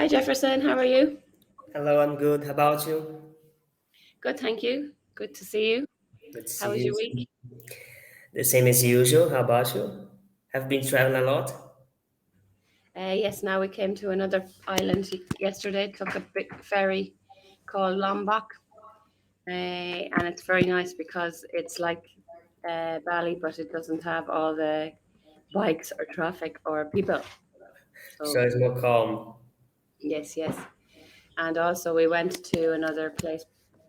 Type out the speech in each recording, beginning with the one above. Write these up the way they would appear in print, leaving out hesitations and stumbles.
Hi Jefferson, how are you? Hello, I'm good. How about you? Good, thank you. Good to see you. Good to How see was you. your week? The same as usual. How about you? Have been traveling a lot? Yes, now we came to another island yesterday. Took a big ferry called Lombok, and it's very nice because it's like Bali, but it doesn't have all the bikes or traffic or people. So So it's more calm. yes, yes. And also we went to another place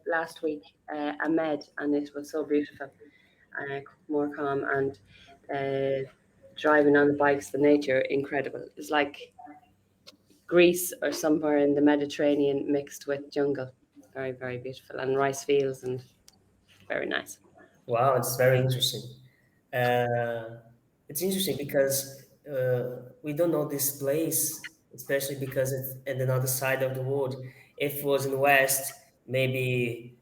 last week, Ahmed, and it was so beautiful. More calm and driving on the bikes, the nature incredible. It's like Greece or somewhere in the Mediterranean mixed with jungle. Very, very beautiful, and rice fields and very nice. Wow, it's very interesting. It's interesting because we don't know this place, especially because it's at another side of the world. If it was in the West, maybe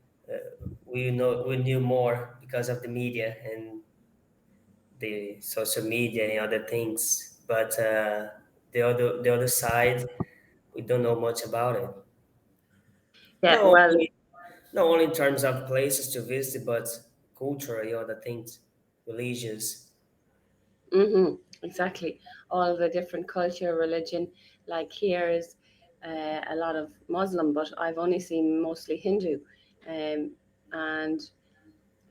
we knew more because of the media and the social media and other things. But the other side, we don't know much about it. Yeah, Not well, only not only in terms of places to visit, but culture and other things, religious. exactly. All the different culture, religion. Like here is a lot of Muslim, but I've only seen mostly Hindu. And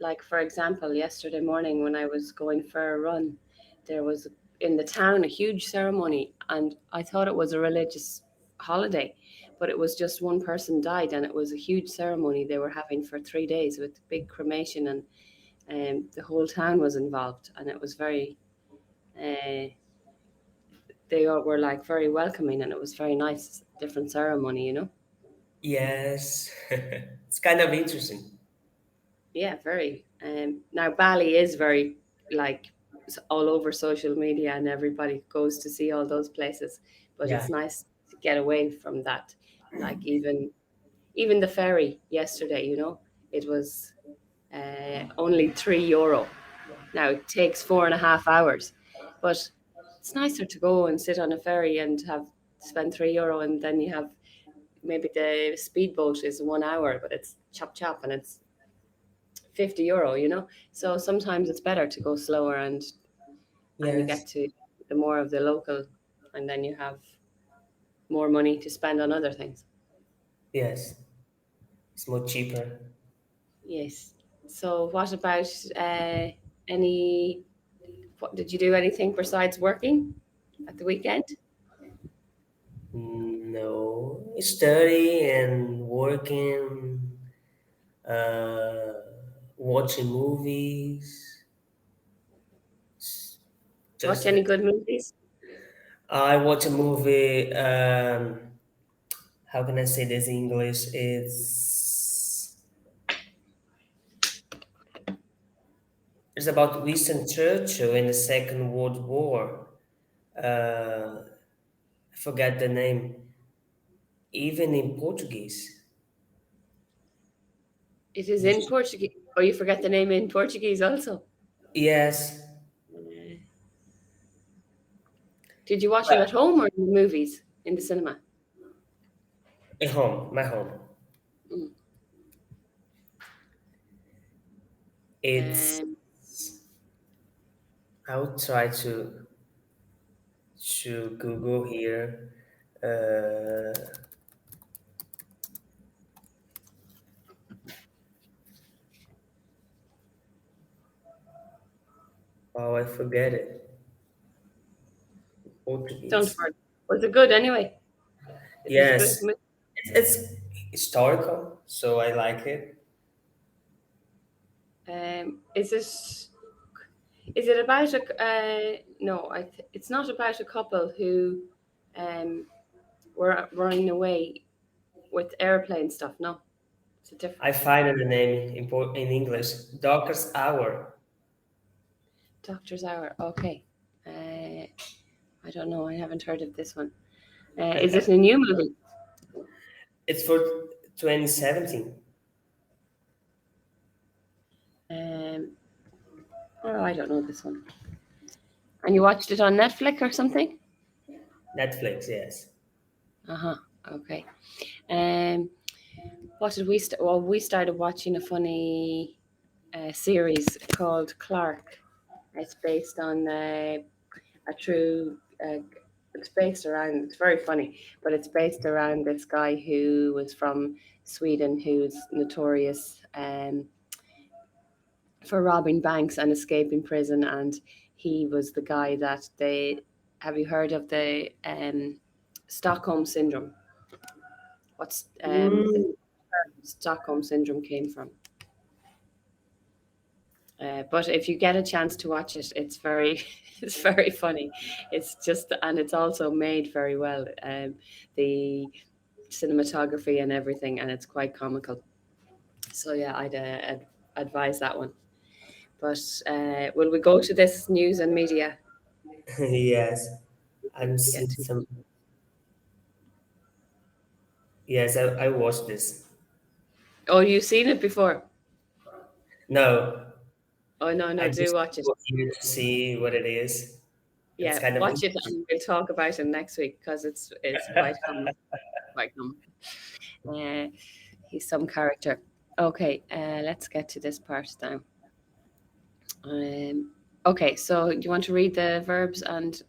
like for example, yesterday morning when I was going for a run, there was in the town a huge ceremony, and I thought it was a religious holiday, but it was just one person died, and it was a huge ceremony they were having for 3 days with big cremation, and the whole town was involved, and it was very. They all were like very welcoming, and it was very nice, different ceremony, you know. Yes, it's kind of interesting. Yeah, very. Now Bali is very like all over social media, and everybody goes to see all those places. But Yeah. it's nice to get away from that. Like even the ferry yesterday, you know, it was only €3. Now it takes 4.5 hours, but it's nicer to go and sit on a ferry and have spend €3, and then you have maybe the speedboat is 1 hour, but it's chop chop and it's €50, you know. So sometimes it's better to go slower, and you Yes. get to the more of the local, and then you have more money to spend on other things. Yes. It's more cheaper. Yes. So what about any? What did you do? Anything besides working at the weekend? No, study and working, uh, watching movies. Watch Just any good movies? I watch a movie. How can I say this in English? It's about Winston Churchill in the Second World War. I forget the name. Even in Portuguese. It is in Portuguese. Oh, you forget the name in Portuguese also. Yes, Uh, did you watch it at home or in the movies in the cinema? at home, my home. Mm. It's. Um, I'll try to Google here. Uh, oh, I forget it. don't Portuguese. worry. Was it good anyway? Is it a good Yes, movie? it's historical, so I like it. Is it? Is it about a? No, it's not about a couple who um, were running away with airplane stuff. No, it's a different I find the name in English. Darkest Hour. Doctor's Hour. Okay. I don't know. I haven't heard of this one. Is it a new movie? It's for 2017. Um, oh, I don't know this one. And you watched it on Netflix or something? Netflix, yes. Uh huh. Okay. Um, what did we? Well, we started watching a funny series called Clark. It's based on a true. It's based around. It's very funny, but it's based around this guy who was from Sweden, who's notorious for robbing banks and escaping prison, and he was the guy that they. Have you heard of the Stockholm syndrome? What's the Mm. Stockholm syndrome came from? But if you get a chance to watch it, it's very, it's very funny. It's just, and it's also made very well. The cinematography and everything, and it's quite comical. So yeah, I'd advise that one. But will we go to this news and media? Yes, I'm We get seeing to. some. Yes, I watched this. Oh, you've seen it before? No, Oh no, I no, do just watch it. go here to see what it is. It's Yeah, kind of watch it, interesting. and we'll talk about it next week because it's quite comical. Quite comical. He's some character. Okay, let's get to this part now. Um, okay, so do you want to read the verbs and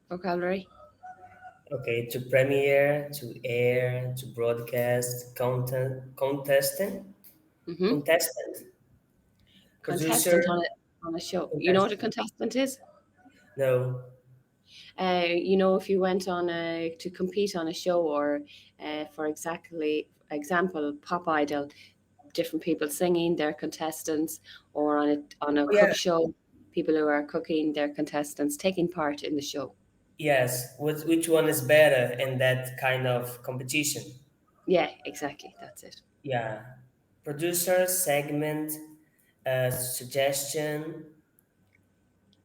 vocabulary? Okay, to premiere, to air, to broadcast, Mm-hmm. contestant, producer, Contestant on a show. You know what a contestant. contestant is? No. If you went on to compete on a show, or for example, Pop Idol, different people singing, they're contestants, or on a Oh, yeah. cook show, people who are cooking, they're contestants taking part in the show. Yes. Which one is better in that kind of competition? Yeah, exactly. That's it. Yeah. Producer, segment, suggestion,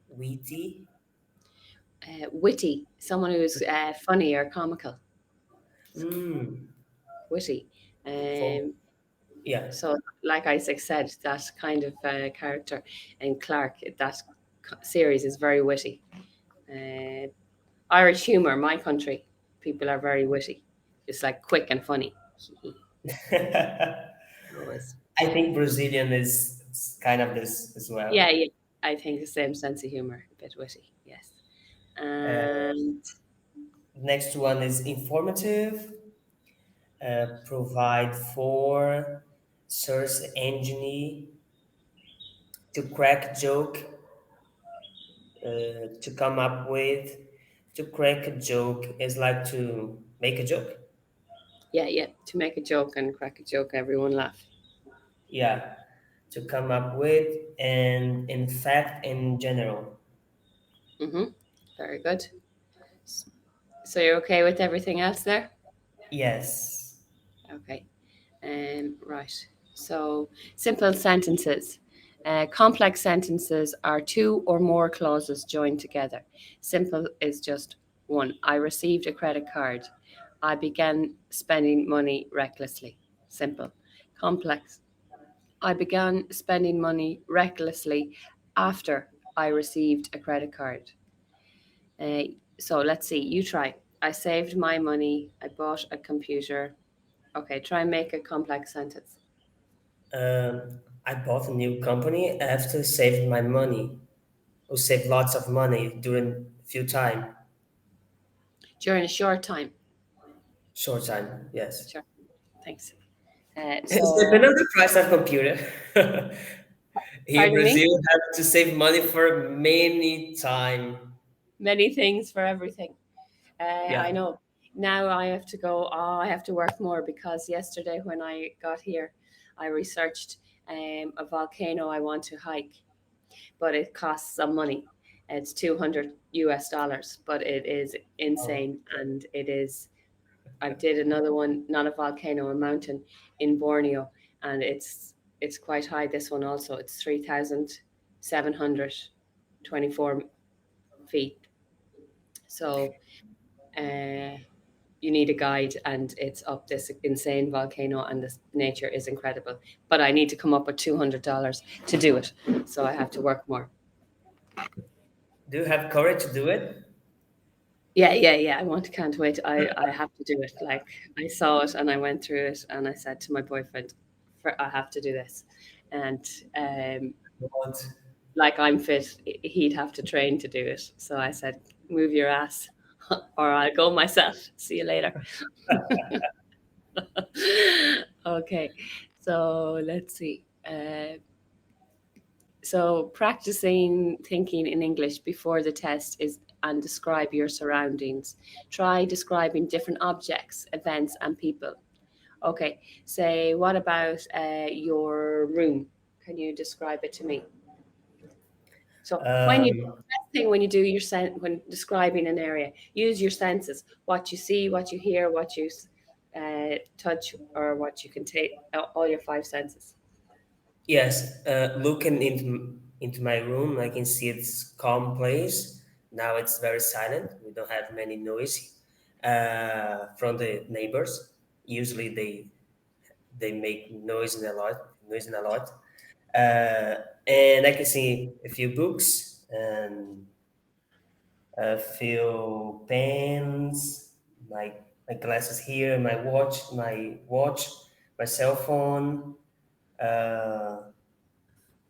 witty. Witty, someone who's funny or comical. Mm. Witty. For, Um, yeah. so, like Isaac said, that kind of character in Clark, that series is very witty. Uh, Irish humour, my country, people are very witty. It's like quick and funny. I Always. think Brazilian is kind of this as well. Yeah, yeah. I think the same sense of humour, a bit witty. Yes. Uh, And next one is informative, provide for, search engine, to crack joke, to come up with. To crack a joke is like to make a joke. yeah, yeah. To make a joke and crack a joke, everyone laugh. Yeah, to come up with, and in fact, in general. Mm-hmm. Very good. So you're okay with everything else there? Yes. Okay. Right. So simple sentences. Complex sentences are two or more clauses joined together. Simple is just one. I received a credit card. I began spending money recklessly. Simple. Complex. I began spending money recklessly after I received a credit card. Uh, so let's see. You try. I saved my money. I bought a computer. Okay, try and make a complex sentence. I bought a new company after saving my money. Or saved lots of money during a few time, During a short time. short time. Yes. Sure. Thanks. It's So, depend on the price of computer. Here, pardon me? Brazil have to save money for many time. Many things for everything. I Yeah. know. Now I have to go. Oh, I have to work more because yesterday when I got here, I researched a volcano I want to hike, but it costs some money. It's 200 US dollars, but it is Oh. insane. And it is, I did another one, not a volcano, a mountain in Borneo, and it's quite high. This one also, it's 3,724 feet. So uh, you need a guide, and it's up this insane volcano, and the nature is incredible. But I need to come up with $200 to do it, so I have to work more. Do you have courage to do it? Yeah, yeah, yeah. I want, can't wait. I have to do it. Like I saw it and I went through it and I said to my boyfriend, "For I have to do this," and What? like I'm fit, he'd have to train to do it. So I said, "Move your ass, or I'll go myself. See you later." Okay, so let's see. So practicing thinking in English before the test is and describe your surroundings. Try describing different objects, events, and people. Okay, say what about your room? Can you describe it to me? So when you Um, first thing when you do your when describing an area, use your senses. What you see, what you hear, what you touch, or what you can take. All your five senses. yes, looking into my room, I can see it's calm place. Now it's very silent. We don't have many noise from the neighbors. Usually they make noise in a lot. And I can see a few books and a few pens, my glasses here, my cell phone, uh,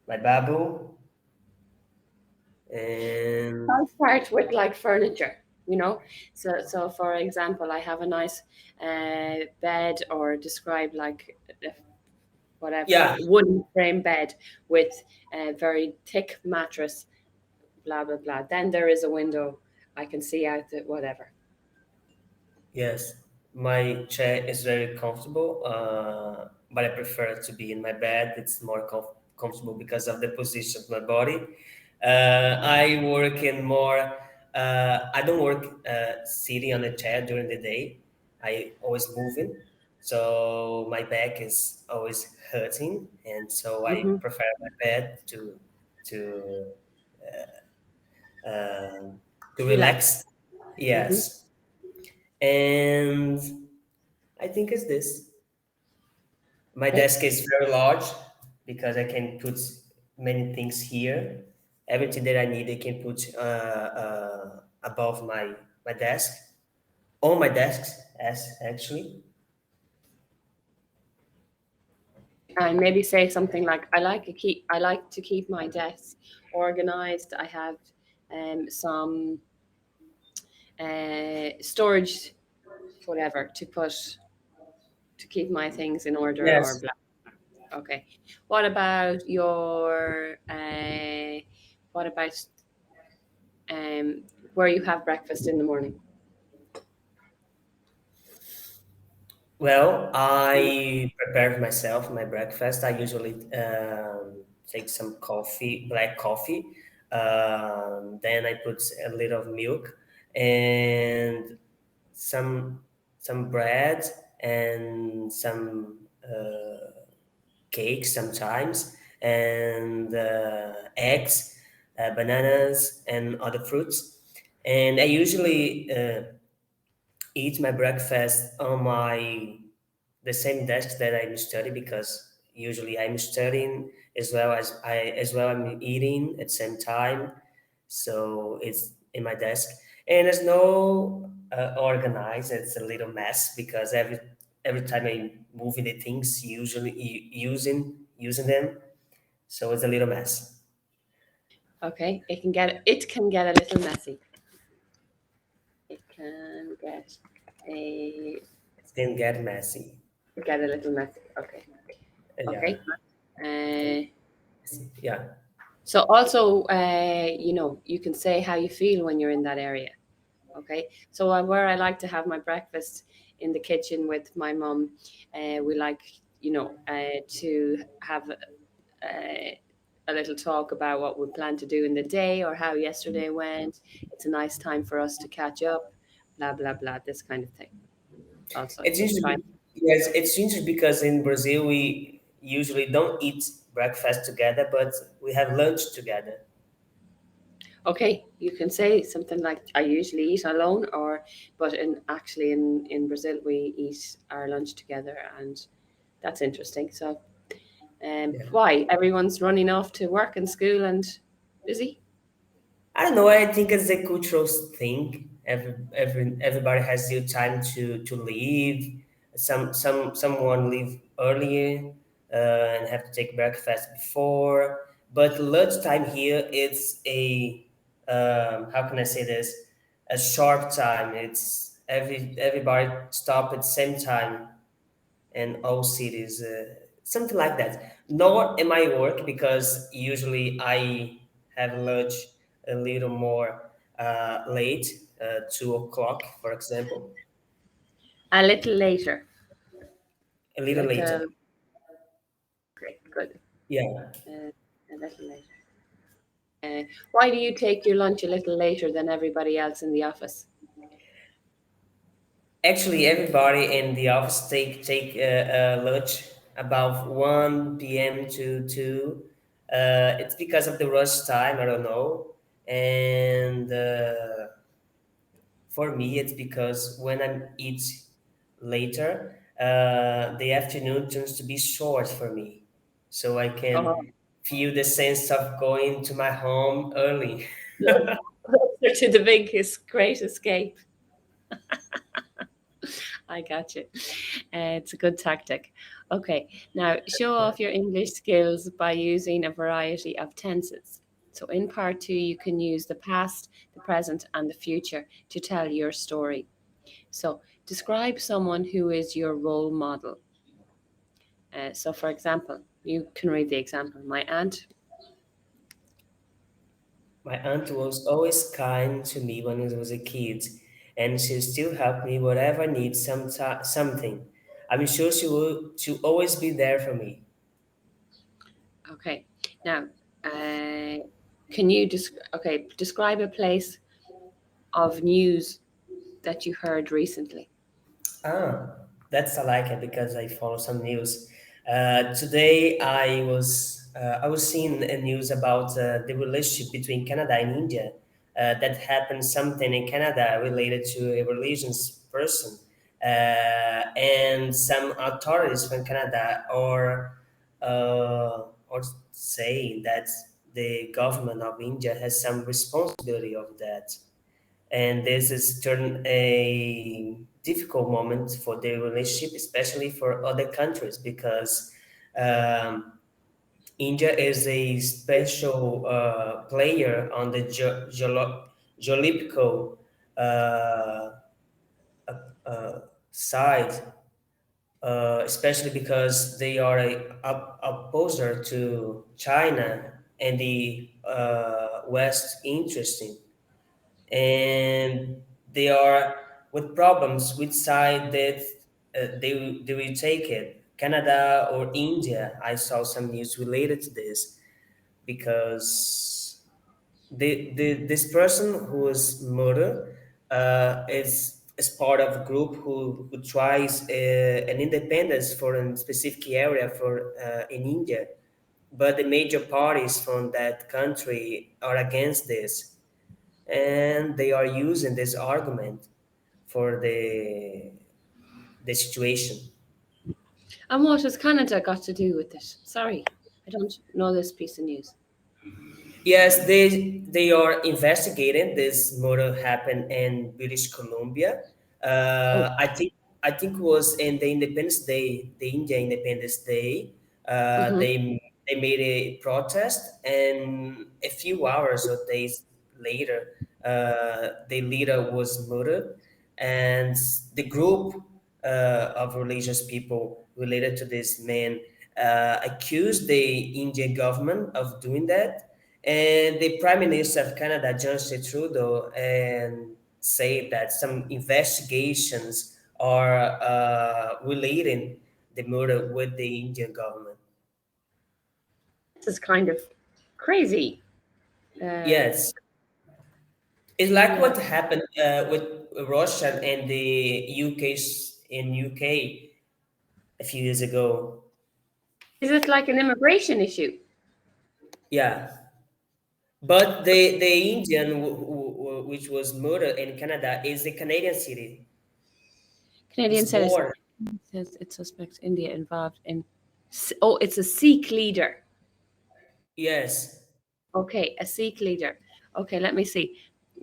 my Bible, and I'll start with like furniture, you know. So for example, I have a nice bed, or describe like whatever yeah, wooden frame bed with a very thick mattress, blah blah blah. Then there is a window. I can see out the whatever. yes, my chair is very comfortable, but I prefer to be in my bed. It's more comfortable because of the position of my body. I work in more. I don't work sitting on a chair during the day. I always moving, so my back is always hurting, and so I Hmm. prefer my bed to um, to Relax. relax. Hmm. Yes, and I think it's this. My Okay. desk is very large because I can put many things here. Everything that I need, I can put above my desk, on my desk, as actually. And maybe say something like, I like to keep my desk organized. I have some storage, whatever, to keep my things in order, or Yes. blah. Okay. What about your what about um where you have breakfast in the morning? Well, I prepared myself my breakfast. I usually take some coffee, black coffee. Then I put a little of milk and some some bread and some cakes sometimes, and eggs, bananas, and other fruits. And I usually eat my breakfast on my the same desk that I'm studying, because usually I'm studying as well I'm eating at the same time. So it's in my desk, and there's no organized. It's a little mess because every time I'm moving the things, usually using them. So it's a little mess. Okay. It can get a little messy. It can a It can get messy. get a little messy. Okay. Yeah. Okay. Uh, Yeah. so also, you can say how you feel when you're in that area. Okay. So where I like to have my breakfast in the kitchen with my mum, we like, to have a little talk about what we plan to do in the day or how yesterday went. It's a nice time for us to catch up, blah, blah, blah, this kind of thing. Also, It's just try. interesting. Yes, it's interesting because in Brazil we usually don't eat breakfast together, but we have lunch together. Okay, you can say something like, I usually eat alone, but in Brazil, we eat our lunch together, and that's interesting. So, Yeah. why? Everyone's running off to work and school and busy? I don't know. I think it's a cultural thing. Everybody has due time to leave. Someone leave earlier and have to take breakfast before. But lunchtime here it's a how can I say this? A sharp time. It's everybody stop at the same time in all cities, something like that. Nor am I work because usually I have lunch a little more late, 2 o'clock, for example, A little later, a little like later. great, good. Yeah, A little later. Why do you take your lunch a little later than everybody else in the office? actually, everybody in the office take lunch about 1 p.m. to 2. It's because of the rush time. I don't know, and. For me, it's because when I eat later, the afternoon turns to be short for me. So I Oh, can feel the sense of going to my home early. no. Closer to the big great escape. I got you. It's a good tactic. Okay, now show off your English skills by using a variety of tenses. So in part two, you can use the past, the present, and the future to tell your story. So describe someone who is your role model. So, for example, you can read the example. My aunt. My aunt was always kind to me when I was a kid, and she still helped me whatever I need something. I'm sure she'll always be there for me. Okay, now can you describe a place of news that you heard recently? Ah, that's I like it because I follow some news. Today I was seeing a news about the relationship between Canada and India. That happened something in Canada related to a religious person, and some authorities from Canada or say that the government of India has some responsibility of that, and this has turned a difficult moment for the relationship, especially for other countries, because um, India is a special player on the geopolitical uh, side, especially because they are a opposer to China and the West interesting, and they are with problems which side that they will take it, Canada or India. I saw some news related to this because this person who was murdered is part of a group who tries an independence for a specific area for in India, but the major parties from that country are against this, and they are using this argument for the situation. And what has Canada got to do with it? Sorry, I don't know this piece of news. Yes, they are investigating this murder happened in British Columbia. Oh, I think it was in the Independence Day, the India Independence Day. mm-hmm. They made a protest, and a few hours or days later, the leader was murdered, and the group of religious people related to this man accused the Indian government of doing that, and the Prime Minister of Canada, Justin Trudeau, and say that some investigations are relating the murder with the Indian government. This is kind of crazy. Uh, Yes, it's like yeah. what happened with Russia and the UK a few years ago. Is it like an immigration issue? Yeah, but the Indian which was murdered in Canada is a Canadian city. Canadian It's citizen born. says it suspects India involved in. Oh, it's a Sikh leader. Yes. Okay, a Sikh leader. Okay, let me see.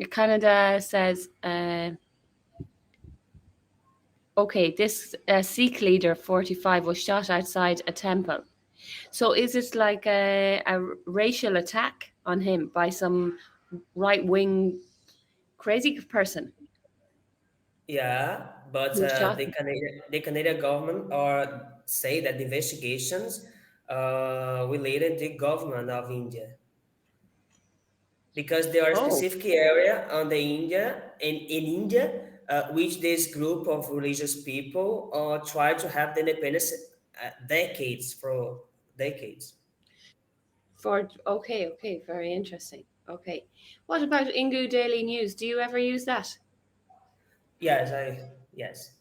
Canada says, okay, this Sikh leader, 45, was shot outside a temple. So is it like a racial attack on him by some right wing crazy person Yeah, but who shot him? The Canadian government are say that the investigations related the government of India because there are Oh, specific area on the India in India which this group of religious people try to have the independence decades for decades. for okay, okay, very interesting. Okay, what about Ingu Daily News? Do you ever use that? Yes.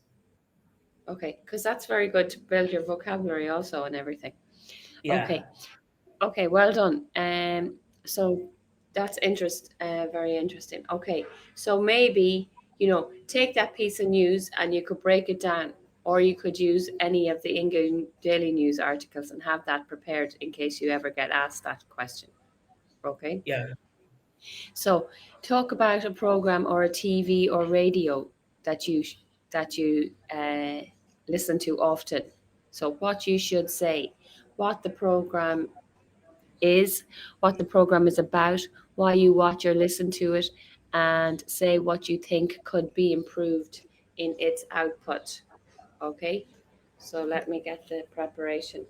Okay, because that's very good to build your vocabulary also and everything. Yeah. Okay, okay, well done. So that's very interesting. Okay, so maybe take that piece of news and you could break it down, or you could use any of the Ingu Daily News articles and have that prepared in case you ever get asked that question. Okay, Yeah. so talk about a program or a TV or radio that you listen to often. So what you should say, what the program is, what the program is about, why you watch or listen to it, and say what you think could be improved in its output. Okay, so let me get the preparation.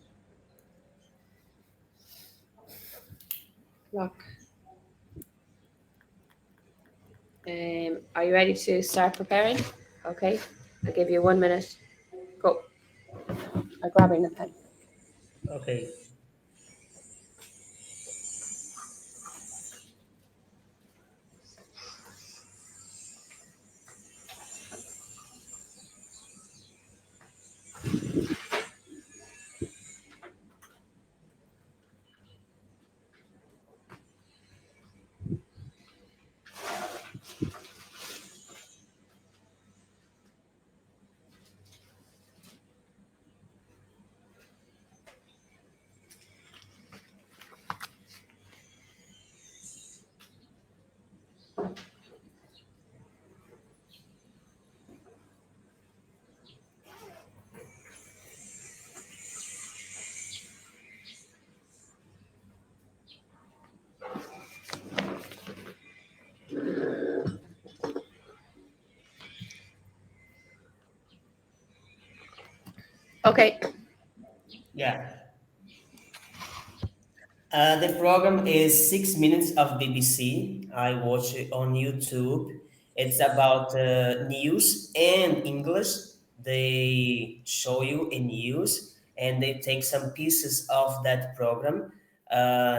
Clock. Are you ready to start preparing? Okay, I'll give you 1 minute. Go. I'm grabbing the pen. Okay. Okay. Yeah. The program is 6 minutes of BBC. I watch it on YouTube. It's about news and English. They show you in news and they take some pieces of that program,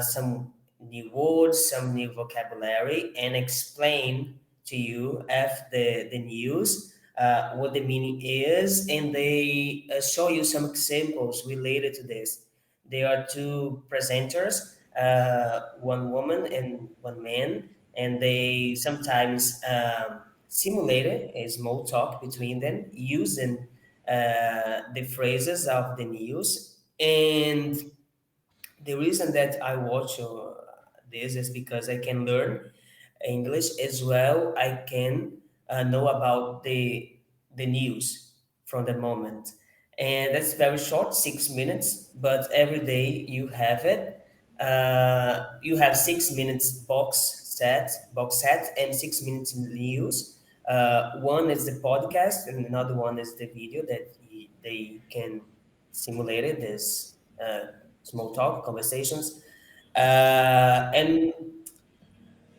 some new words, some new vocabulary, and explain to you after the news what the meaning is. And they show you some examples related to this. There are two presenters, one woman and one man, and they sometimes simulate a small talk between them using the phrases of the news. And the reason that I watch this is because I can learn English as well. I can know about the news from the moment, and that's very short, 6 minutes. But every day you have it. You have 6 minutes box set, and 6 minutes in news. One is the podcast, and another one is the video that they can simulate it. This small talk conversations, and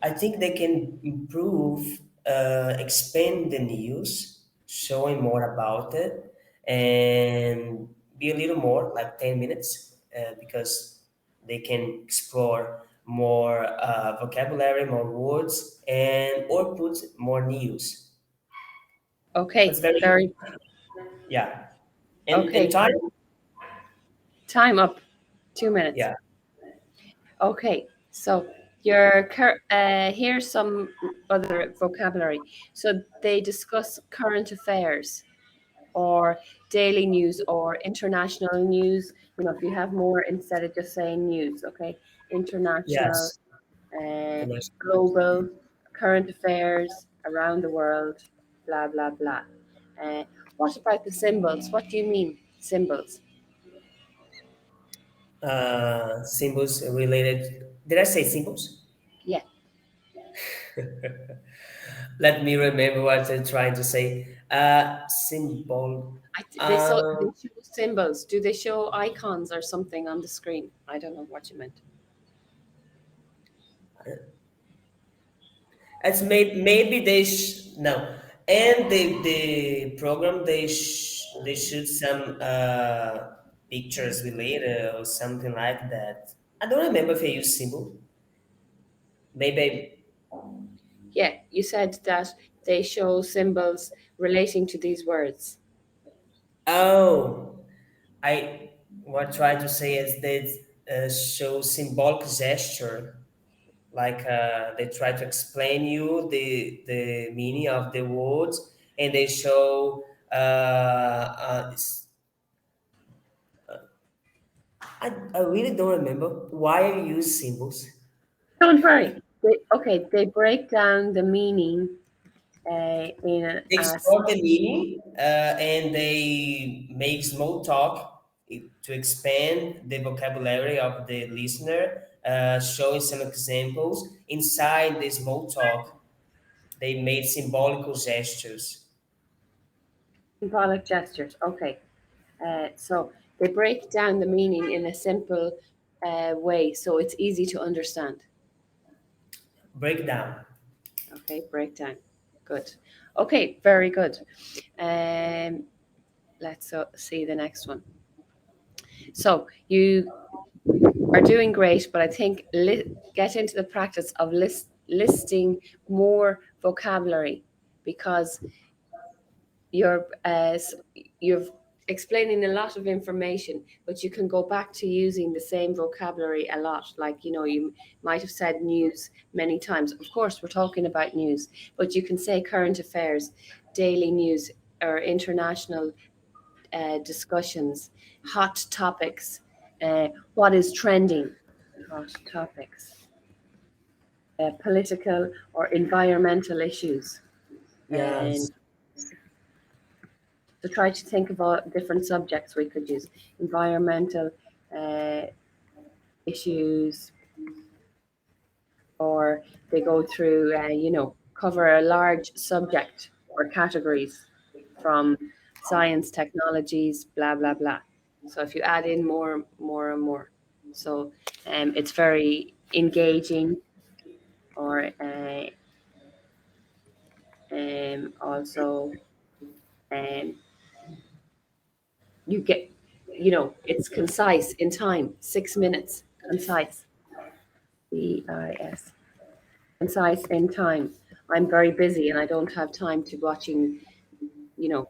I think they can improve, expand the news, showing more about it, and be a little more like 10 minutes because they can explore more vocabulary, more words, and or put more news. It's Okay. very Very yeah, and okay. time Time up. 2 minutes. yeah Okay. So here's some other vocabulary. So they discuss current affairs or daily news or international news. If you have more instead of just saying news, okay? International, yes uh, international news. global, current affairs around the world, blah, blah, blah. Uh, what about the symbols? What do you mean, symbols? Symbols related. Did I say symbols? Yeah, Let me remember what I'm trying to say. Symbol. they Um, show symbols. Do they show icons or something on the screen? I don't know what you meant. it's maybe they no, and the program they shoot some pictures related or something like that. I don't remember if I use symbol. Maybe. Yeah, you said that they show symbols relating to these words. Oh, I what try to say is they show symbolic gesture, like they try to explain you the meaning of the words, and they show. I really don't remember why I use symbols. Don't worry. They break down the meaning in They a explore the meaning and they make small talk to expand the vocabulary of the listener, showing some examples. Inside the small talk, they made symbolical gestures. symbolic gestures. Okay. So they break down the meaning in a simple way, so it's easy to understand. Breakdown. Okay, breakdown. Good. Okay, very good. Um, let's see the next one. So you are doing great, but I think get into the practice of listing more vocabulary because you're you're explaining a lot of information, but you can go back to using the same vocabulary a lot. Like, you know, you might have said news many times. Of course, we're talking about news, but you can say current affairs, daily news, or international discussions, hot topics, what is trending, hot topics, political or environmental issues. And Yes. to try to think of all different subjects we could use environmental uh, issues, or they go through, cover a large subject or categories from science, technologies, blah, blah, blah. So if you add in more, more, and more, so it's very engaging, or also um, you get, it's concise in time, 6 minutes, concise, CIS, concise in time. I'm very busy and I don't have time to watching, you know,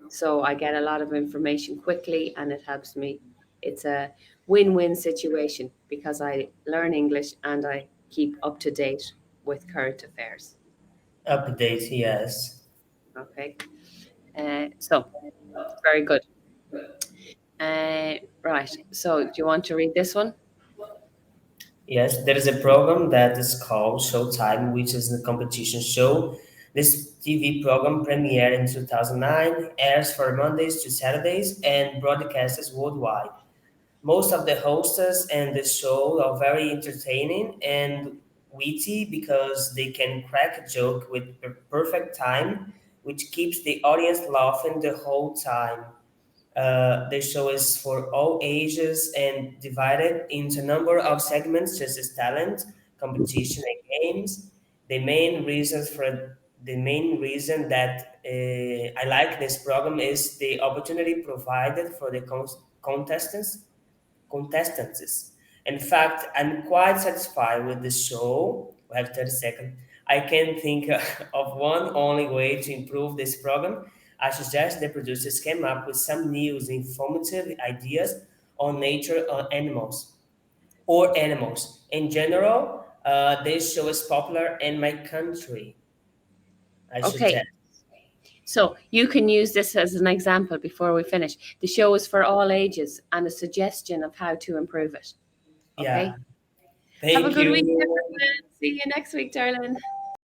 so I get a lot of information quickly and it helps me. It's a win-win situation because I learn English and I keep up to date with current affairs. Update, yes. Okay, so very good. Right, so do you want to read this one? Yes, there is a program that is called Showtime, which is a competition show. This TV program premiered in 2009, airs for Mondays to Saturdays, and broadcasts worldwide. Most of the hosts and the show are very entertaining and witty because they can crack a joke with a perfect time, which keeps the audience laughing the whole time. The show is for all ages and divided into a number of segments such as talent, competition, and games. The main reason that I like this program is the opportunity provided for the contestants. In fact, I'm quite satisfied with the show. We have 30 seconds. I can think of one only way to improve this program. I suggest the producers came up with some new informative ideas on nature or animals. In general, this show is popular in my country. I Okay, suggest. so you can use this as an example before we finish. The show is for all ages and a suggestion of how to improve it. Yeah. Okay, have a Thank good week, you. everyone. See you next week, darling.